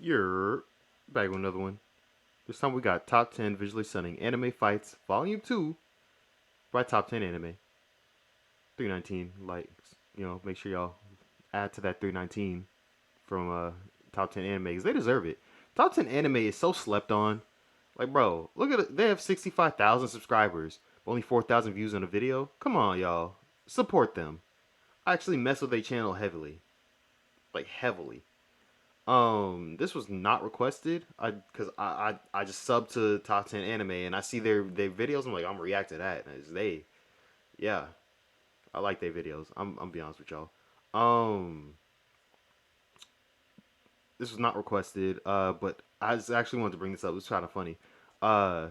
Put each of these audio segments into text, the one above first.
You're back with another one. This time we got top 10 visually stunning anime fights, volume 2 by top 10 anime. 319 likes. Make sure y'all add to that 319 from top 10 anime because they deserve it. Top 10 anime is so slept on. Like, bro, look at it. They have 65,000 subscribers, but only 4,000 views on a video. Come on, y'all. Support them. I actually mess with their channel heavily. Like, heavily. This was not requested. I just sub to top 10 anime and I see their videos. I'm like, I'm gonna react to that. And it's they, yeah, I like their videos. I'm be honest with y'all. Um, this was not requested. But I just actually wanted to bring this up. It was kind of funny. Uh,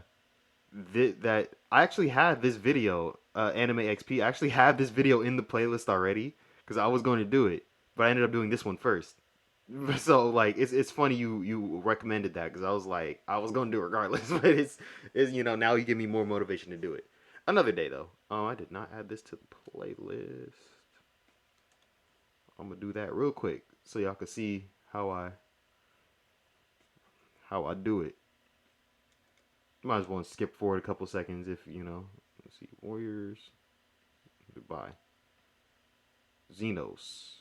that I actually had this video. Anime XP. I actually had this video in the playlist already because I was going to do it, but I ended up doing this one first. So like it's funny you recommended that because I was like I was gonna do it regardless, but it's now you give me more motivation to do it. Another day though. Oh, I did not add this to the playlist. I'm gonna do that real quick so y'all can see how I do it. Might as well skip forward a couple seconds if you know. Let's see, Warriors. Goodbye. Xenos.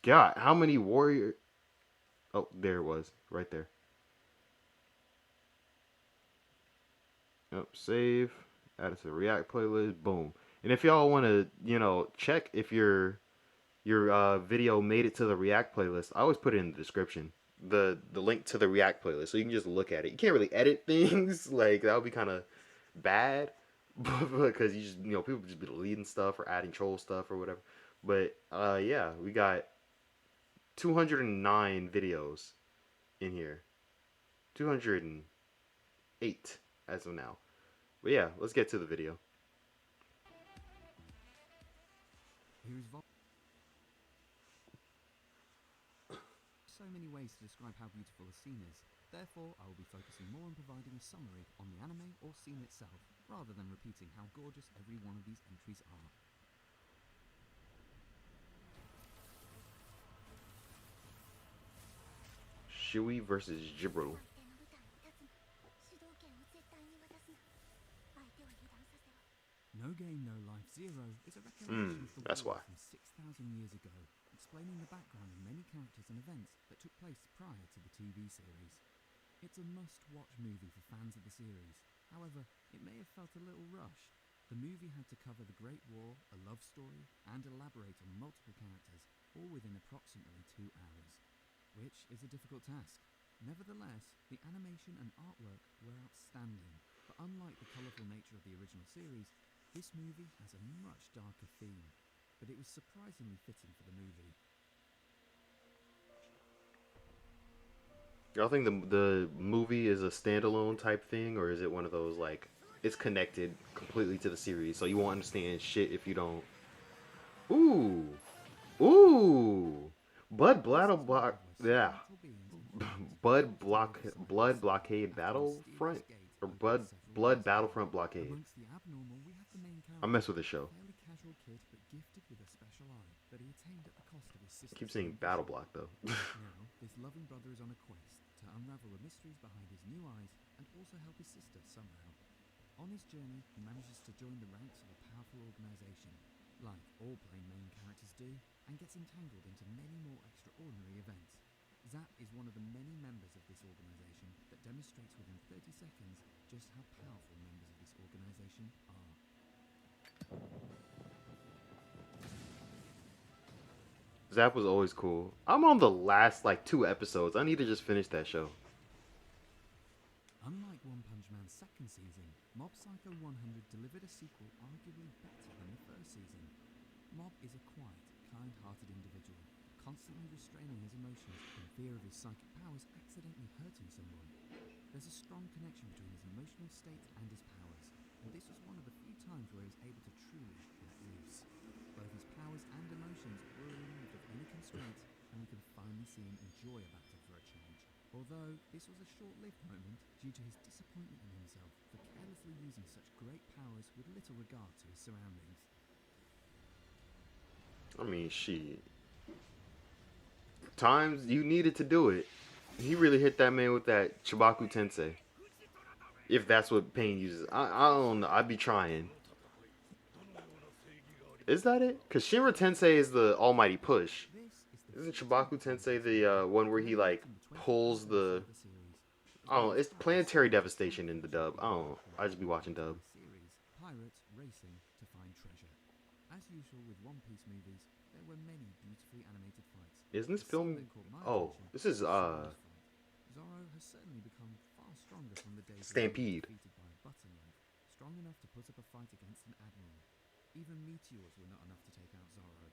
God, how many warrior? Oh, there it was, right there. Yep, save. Add it to the React playlist. Boom. And if y'all want to, check if your video made it to the React playlist, I always put it in the description. The link to the React playlist, so you can just look at it. You can't really edit things like that would be kind of bad, because you just people just be deleting stuff or adding troll stuff or whatever. But yeah, we got 209 videos in here. 208 as of now. But yeah, let's get to the video. So many ways to describe how beautiful a scene is. Therefore, I will be focusing more on providing a summary on the anime or scene itself, rather than repeating how gorgeous every one of these entries are. Shui versus Jibril. No Game, No Life Zero is a recollection of the That's war why. from 6,000 years ago, explaining the background of many characters and events that took place prior to the TV series. It's a must-watch movie for fans of the series. However, it may have felt a little rushed. The movie had to cover the Great War, a love story, and elaborate on multiple characters, all within approximately 2 hours, which is a difficult task. Nevertheless, the animation and artwork were outstanding, but unlike the colourful nature of the original series, this movie has a much darker theme, but it was surprisingly fitting for the movie. Y'all think the movie is a standalone type thing, or is it one of those like it's connected completely to the series, so you won't understand shit if you don't? Ooh, ooh, Bud This Battle is one Block, where yeah, supernatural beings interact with Blood Blockade after a mysterious Battlefront gate or opens several Blood years ago. Battlefront Blockade. Amongst the abnormal, we have the main I character, mess with the a show. fairly casual kid but gifted with a special eye that he attained at the cost of his I sister's keep saying own Battle vision. Block though. Now, this loving brother is on a quest to unravel the mysteries behind his new eyes and also help his sister somehow. On his journey, he manages to join the ranks of a powerful organization, like all Blame main characters do, and gets entangled into many more extraordinary events. Zap is one of the many members of this organization that demonstrates within 30 seconds just how powerful members of this organization are. Zap was always cool. I'm on the last like 2 episodes. I need to just finish that show. Unlike One Punch Man's second season, Mob Psycho 100 delivered a sequel arguably better than the first season. Mob is a quiet, kind-hearted individual, constantly restraining his emotions in fear of his psychic powers accidentally hurting someone. There's a strong connection between his emotional state and his powers, and this was one of the few times where he was able to truly let loose. Both his powers and emotions were relieved of any constraints, and we can finally see him enjoy a battle for a change. Although this was a short-lived moment due to his disappointment in himself for carelessly using such great powers with little regard to his surroundings. I mean, she Times you needed to do it. He really hit that man with that Chibaku Tensei. If that's what Pain uses, I don't know. I'd be trying. Is that it? Cause Shinra Tensei is the almighty push. This is the Isn't 16th Chibaku volume Tensei the one where he removed like from the 24th pulls the? issue of the series, as I don't well know. as It's Atlas, Planetary the first Devastation in the feature dub. I don't film know. I just be adaptation watching of dub. the series Pirates Racing to Find Treasure. As usual with One Piece movies, there were many beautifully animated fights. Isn't this The scene film? that caught my Oh, attention this is was Zoro's fight. Zoro has certainly become far stronger from the days when he was Stampede. defeated by a button knife, strong enough to put up a fight against an admiral. Even meteors were not enough to take out Zoro.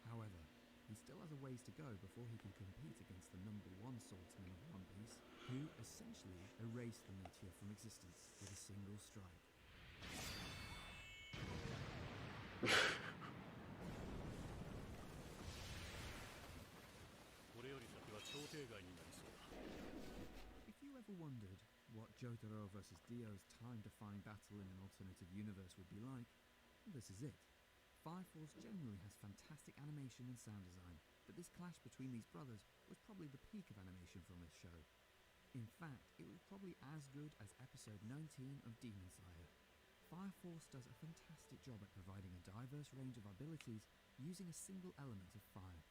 However, he still has a ways to go before he can compete against the number one swordsman of One Piece, who essentially erased the meteor from existence with a single strike. If you ever wondered what Jotaro vs. Dio's time-defying battle in an alternative universe would be like, well, this is it. Fire Force generally has fantastic animation and sound design, but this clash between these brothers was probably the peak of animation from this show. In fact, it was probably as good as episode 19 of Demon Slayer. Fire Force does a fantastic job at providing a diverse range of abilities using a single element of fire.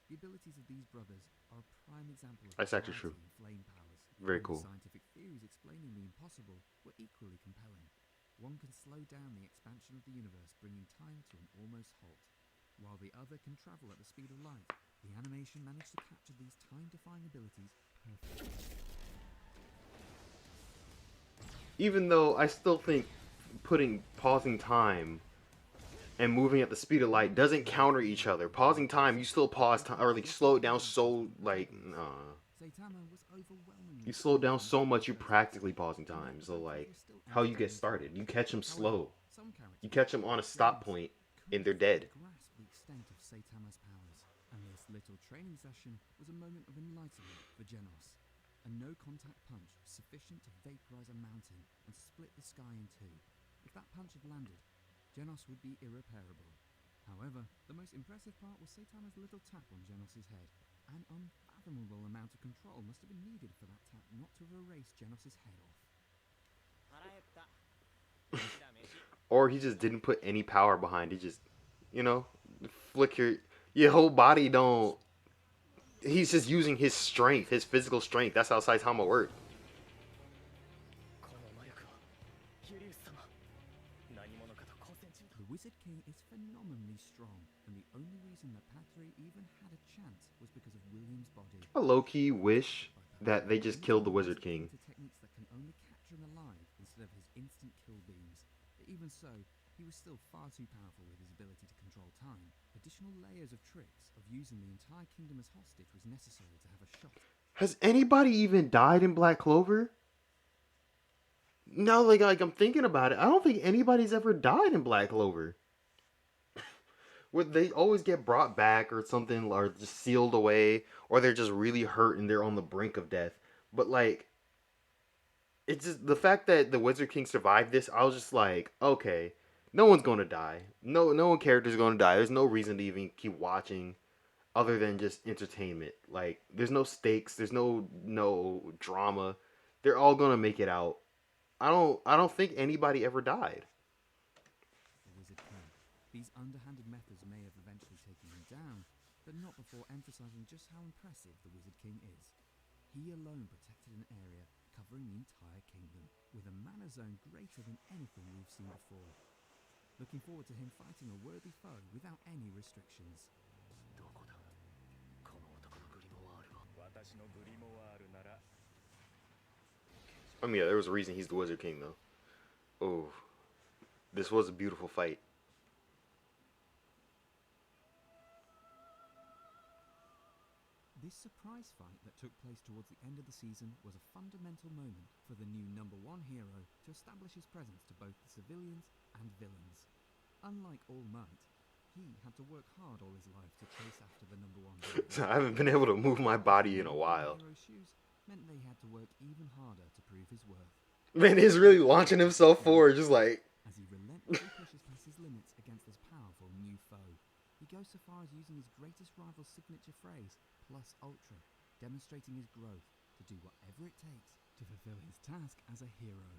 The abilities of these brothers are a prime example of That's actually variety true. in flame powers, Very and the cool. scientific theories explaining the impossible were equally compelling. One can slow down the expansion of the universe, bringing time to an almost halt, while the other can travel at the speed of light. The animation managed to capture these time-defying abilities perfectly. Even though I still think putting pausing time and moving at the speed of light doesn't counter each other. Pausing time, you still pause time or like slow it down so like Saitama was overwhelmingly you slow it down stronger so than much you the first practically episode, pausing and time. yet the So battles like were still how you get entertaining to started, you watch. catch them However, slow. some You characters catch them on a stop just point and couldn't they're fully dead. grasp the extent of Saitama's powers, and this little training session was a moment of enlightenment for Genos. A no-contact punch sufficient to vaporize a mountain and split the sky in two. If that punch had landed, Genos would be irreparable. However, the most impressive part was Saitama's little tap on Genos' head. An unfathomable amount of control must have been needed for that tap not to have erased Genos' head off. Or he just didn't put any power behind it. Just you know, flick your whole body don't. He's just using his strength, his physical strength. That's how Saitama works. The Wizard King is phenomenally strong, and the only reason that Pathri even had a chance was because of William's body. I low key wish By that Pathri, they just and killed the William Wizard has King. evolved into techniques that can only capture him alive instead of his instant kill beams. But even so, he was still far too powerful with his ability to control time. Additional layers of tricks of using the entire kingdom as hostage was necessary to have a shot. Has anybody even died in Black Clover? No, like I'm thinking about it. I don't think anybody's ever died in Black Clover. Would they always get brought back or something, or just sealed away, or they're just really hurt and they're on the brink of death. But like, it's just the fact that the Wizard King survived this. I was just like, okay, no one's gonna die. No one character's gonna die. There's no reason to even keep watching, other than just entertainment. Like, there's no stakes. There's no drama. They're all gonna make it out. I don't think anybody ever died. The Wizard King. These underhanded methods may have eventually taken him down, but not before emphasizing just how impressive the Wizard King is. He alone protected an area covering the entire kingdom, with a mana zone greater than anything we've seen before. Looking forward to him fighting a worthy foe without any restrictions. I mean, yeah, there was a reason he's the Wizard King, though. Oh, this was a beautiful fight. This surprise fight that took place towards the end of the season was a fundamental moment for the new number one hero to establish his presence to both the civilians and villains. Unlike All Might, he had to work hard all his life to chase after the number one So villain. I haven't been able to move my body in a while. Hero's shoes meant they had to work even harder to prove his worth. Man, he's really launching himself forward, just like. As he relentlessly pushes past his limits against this powerful new foe, he goes so far as using his greatest rival's signature phrase, plus ultra, demonstrating his growth to do whatever it takes to fulfill his task as a hero.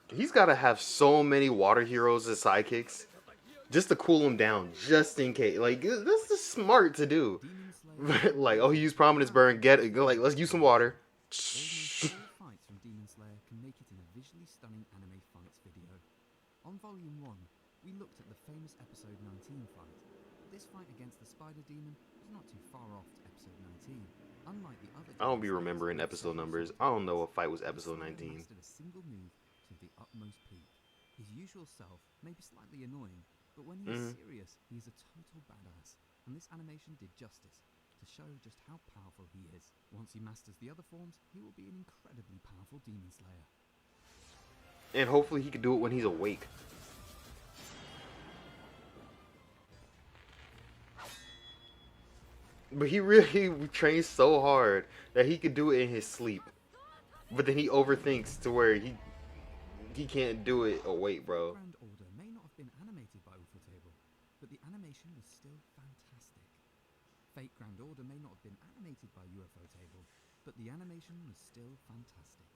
He's got to have so many water heroes as sidekicks just to cool him down, just in case. Like, this is smart to do. Demon Slayer Like, oh, he used Prominence Burn. Get it. Like, let's use some water. almost all fights from Demon Slayer can make it in a visually stunning anime fights video. On Volume 1, we looked at the famous Episode 19 fight. This fight against the Spider Demon was not too far off to Episode 19. Unlike the other I don't be Demon Slayers remembering with episode several numbers. short I don't know attacks, what fight was this episode Slayer 19. mastered a single move to the utmost peak. His usual self may be slightly annoying, but when he is serious, he is a total badass. And this animation did justice to show just how powerful he is. Once he masters the other forms, he will be an incredibly powerful Demon Slayer. And hopefully he can do it when he's awake. But he really trains so hard that he could do it in his sleep. But then he overthinks to where he can't do it awake, bro. Grand Order may not have been animated by Ufotable, but the animation was still fantastic. Fate Grand Order may not have been animated by UFO Table, but the animation was still fantastic.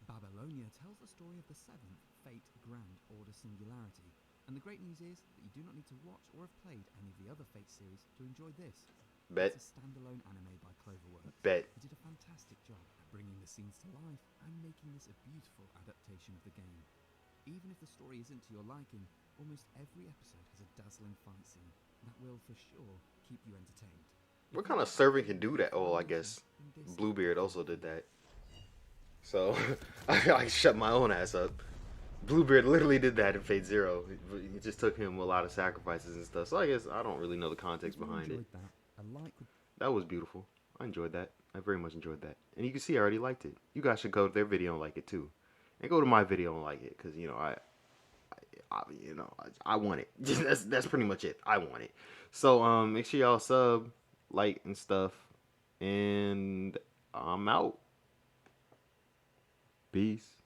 Babylonia tells the story of the seventh Fate Grand Order Singularity, and the great news is that you do not need to watch or have played any of the other Fate series to enjoy this. Bet. It's a standalone anime by Cloverworks. Bet. They did a fantastic job at bringing the scenes to life and making this a beautiful adaptation of the game. Even if the story isn't to your liking, almost every episode has a dazzling fight scene that will for sure keep you entertained. What kind of servant can do that? Oh, I guess Bluebeard also did that. So I shut my own ass up. Bluebeard literally did that in Fate Zero. It just took him a lot of sacrifices and stuff. So I guess I don't really know the context behind it. That was beautiful. I enjoyed that. I very much enjoyed that. And you can see I already liked it. You guys should go to their video and like it too. And go to my video and like it, because you know I want it. That's pretty much it. I want it. So make sure y'all sub, like, and stuff. And I'm out. Peace.